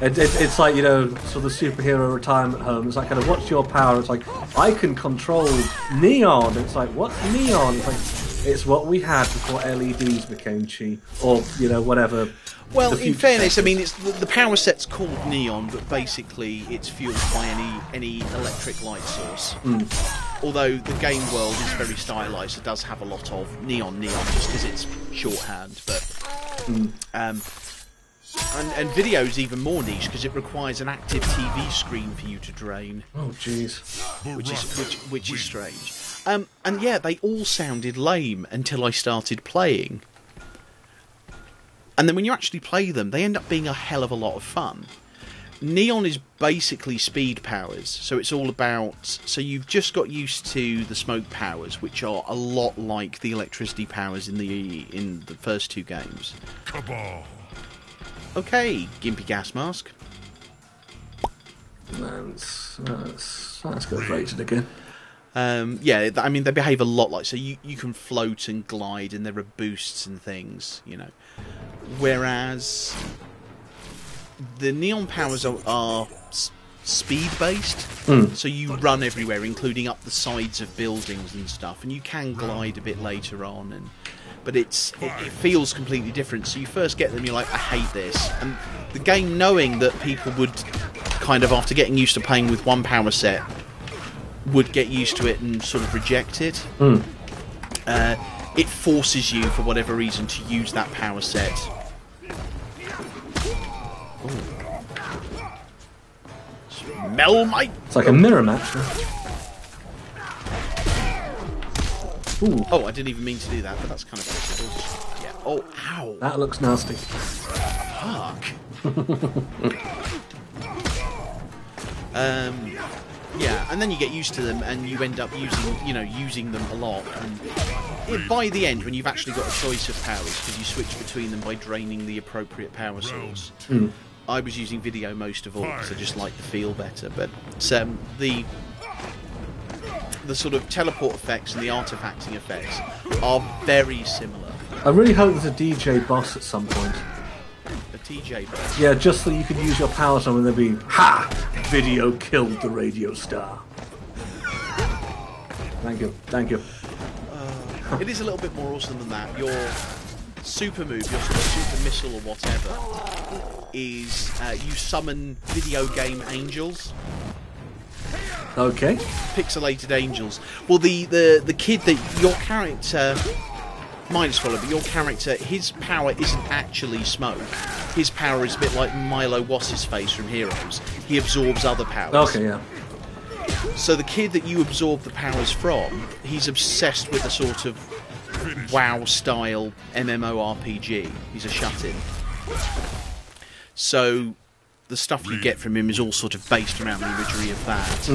It's like, sort of superhero retirement home. It's like, kind of, what's your power? It's like, I can control neon. It's like, what's neon? It's like, It's what we had before LEDs became cheap, or whatever. Well, in fairness, I mean, it's the power set's called neon, but basically it's fueled by any electric light source. Although the game world is very stylised, it does have a lot of neon just because it's shorthand. But and video is even more niche because it requires an active TV screen for you to drain. Oh, jeez. Which is strange. And yeah, they all sounded lame until I started playing. And then when you actually play them, they end up being a hell of a lot of fun. Neon is basically speed powers, so it's all about... So you've just got used to the smoke powers, which are a lot like the electricity powers in the first two games. Cabal. Okay, Gimpy Gas Mask. Let's go rated again. Yeah, I mean, they behave a lot like... So you can float and glide, and there are boosts and things, Whereas the neon powers are speed-based, so you run everywhere, including up the sides of buildings and stuff, and you can glide a bit later on, but it feels completely different. So you first get them, you're like, I hate this, and the game, knowing that people would kind of, after getting used to playing with one power set, would get used to it and sort of reject it. It forces you, for whatever reason, to use that power set. Smell my... It's like a mirror match. Ooh. Oh, I didn't even mean to do that, but that's kind of possible. Yeah. Oh, ow. That looks nasty. Fuck. Yeah, and then you get used to them, and you end up using them a lot. And by the end, when you've actually got a choice of powers, because you switch between them by draining the appropriate power source. I was using video most of all because I just like the feel better. But the sort of teleport effects and the artifacting effects are very similar. I really hope there's a DJ boss at some point. A TJ boss? Yeah, just so you could use your powers on when there'd be, ha! Video killed the radio star. Thank you. It is a little bit more awesome than that. Your super move, your sort of super missile or whatever, is you summon video game angels. Okay. Pixelated angels. Well, the kid that your character... Minus follow, but your character, his power isn't actually smoke. His power is a bit like Milo What's-His-Face from Heroes. He absorbs other powers. Okay, yeah. So the kid that you absorb the powers from, he's obsessed with a sort of WoW-style MMORPG. He's a shut-in. So the stuff you get from him is all sort of based around the imagery of that.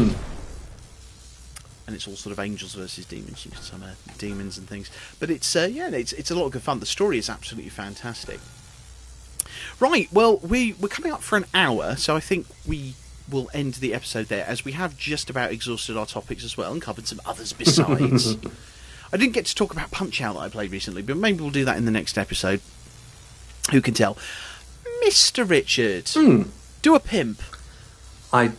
And it's all sort of angels versus demons. You can summon demons and things. But it's it's a lot of good fun. The story is absolutely fantastic. Right, well, we're coming up for an hour, so I think we will end the episode there, as we have just about exhausted our topics as well and covered some others besides. I didn't get to talk about Punch-Out that I played recently, but maybe we'll do that in the next episode. Who can tell? Mr. Richard, do a pimp. I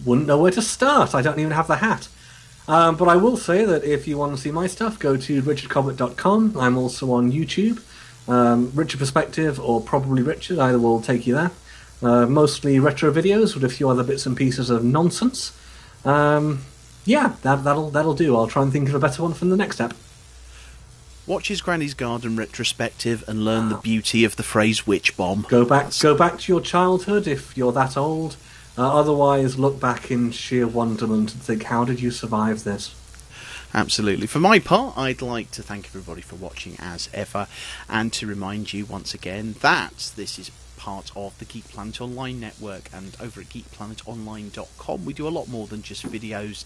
wouldn't know where to start. I don't even have the hat. But I will say that if you want to see my stuff, go to richardcobbett.com. I'm also on YouTube. Richard Perspective or Probably Richard, either will take you there. Mostly retro videos with a few other bits and pieces of nonsense. Yeah, that'll do. I'll try and think of a better one for the next step. Watch his Granny's Garden retrospective and learn the beauty of the phrase witch bomb. Go back to your childhood if you're that old. Otherwise, look back in sheer wonderment and think, how did you survive this? Absolutely. For my part, I'd like to thank everybody for watching as ever, and to remind you once again that this is part of the Geek Planet Online network, and over at geekplanetonline.com we do a lot more than just videos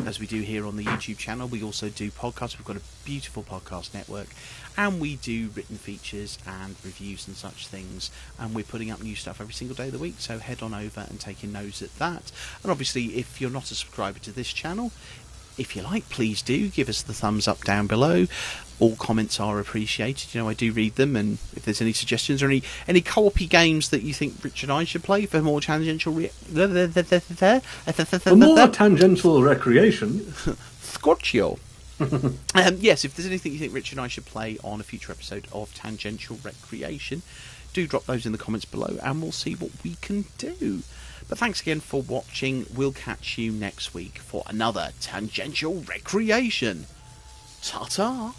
as we do here on the YouTube channel. We also do podcasts. We've got a beautiful podcast network, and we do written features and reviews and such things, and we're putting up new stuff every single day of the week, so head on over and take a nose at that. And obviously, if you're not a subscriber to this channel, if you like, please do give us the thumbs up down below. All comments are appreciated. I do read them, and if there's any suggestions or any co-op games that you think Rich and I should play for more tangential for more tangential recreation, Scorchio. Yes, if there's anything you think Rich and I should play on a future episode of Tangential Recreation, do drop those in the comments below and we'll see what we can do. But thanks again for watching. We'll catch you next week for another Tangential Recreation. Ta-ta!